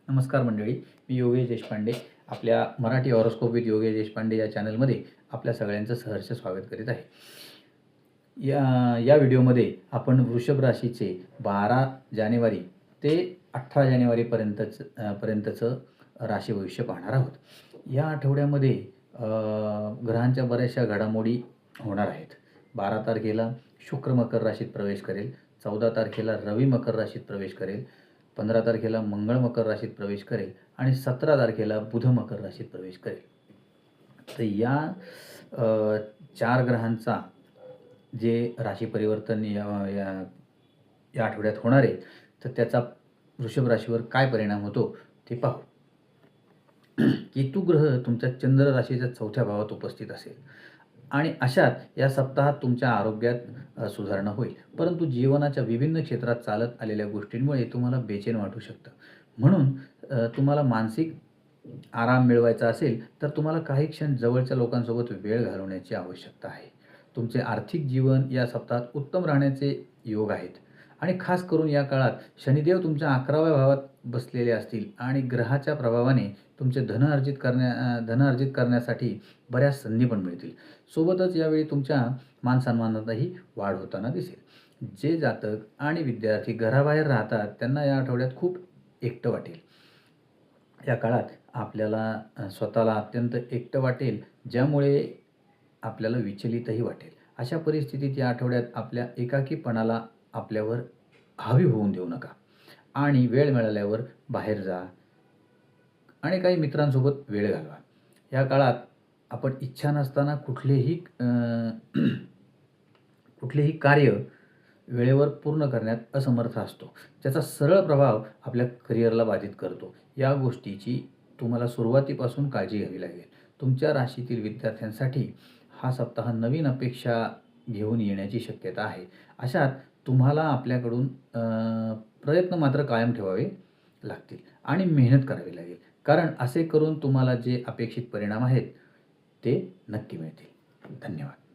नमस्कार मंडळी, मी योगेश देशपांडे. आपल्या मराठी हॉरोस्कोप विथ योगेश देशपांडे या चॅनलमध्ये आपल्या सगळ्यांचं सहर्ष स्वागत करीत आहे. या व्हिडिओमध्ये आपण वृषभ राशीचे 12 जानेवारी ते 18 जानेवारीपर्यंतचं राशी भविष्य पाहणार आहोत. या आठवड्यामध्ये ग्रहांच्या बऱ्याचशा घडामोडी होणार आहेत. 12 तारखेला शुक्र मकर राशीत प्रवेश करेल, 14 तारखेला रवी मकर राशीत प्रवेश करेल, 15 तारखेला मंगळ मकर राशीत प्रवेश करेल आणि 17 तारखेला बुध मकर राशीत प्रवेश करेल. तर या 4 ग्रहांचा जे राशी परिवर्तन या आठवड्यात होणार आहे, तर त्याचा वृषभ राशीवर काय परिणाम होतो ते पाहू. केतू ग्रह तुमच्या चंद्र राशीच्या 4थ्या भावात उपस्थित असेल आणि अशात या सप्ताहात तुमच्या आरोग्यात सुधारणा होईल. परंतु जीवनाच्या विभिन्न क्षेत्रात चालत आलेल्या गोष्टींमुळे तुम्हाला बेचैन वाटू शकतं. म्हणून तुम्हाला मानसिक आराम मिळवायचा असेल तर तुम्हाला काही क्षण जवळच्या लोकांसोबत वेळ घालवण्याची आवश्यकता आहे. तुमचे आर्थिक जीवन या सप्ताहात उत्तम राहण्याचे योग आहेत आणि खास करून या काळात शनिदेव तुमच्या 11व्या भावात बसलेले असतील आणि ग्रहाच्या प्रभावाने तुमचे धन अर्जित करण्यासाठी बऱ्याच संधी पण मिळतील. सोबतच यावेळी तुमच्या मानसन्मानातही वाढ होताना दिसेल. जे जातक आणि विद्यार्थी घराबाहेर राहतात त्यांना या आठवड्यात खूप एकटं वाटेल. या काळात आपल्याला स्वतःला अत्यंत एकटं वाटेल, ज्यामुळे आपल्याला विचलितही वाटेल. अशा परिस्थितीत या आठवड्यात आपल्या एकाकीपणाला आपल्यावर हावी होऊन देऊ नका आणि वेळ मिळाल्यावर बाहेर जा आणि काही मित्रांसोबत वेळ घालवा. या काळात आपण इच्छा नसताना कुठलेही कार्य वेळेवर पूर्ण करण्यात असमर्थ असतो, ज्याचा सरळ प्रभाव आपल्या करिअरला बाधित करतो. या गोष्टीची तुम्हाला सुरुवातीपासून काळजी घ्यावी लागेल. तुमच्या राशीतील विद्यार्थ्यांसाठी हा सप्ताह नवीन अपेक्षा घेऊन येण्याची शक्यता आहे. अशात तुम्हाला आपल्याकडून प्रयत्न मात्र कायम ठेवावे लागतील आणि मेहनत करावी लागेल, कारण असे करून तुम्हाला जे अपेक्षित परिणाम आहेत ते नक्की मिळतील. धन्यवाद.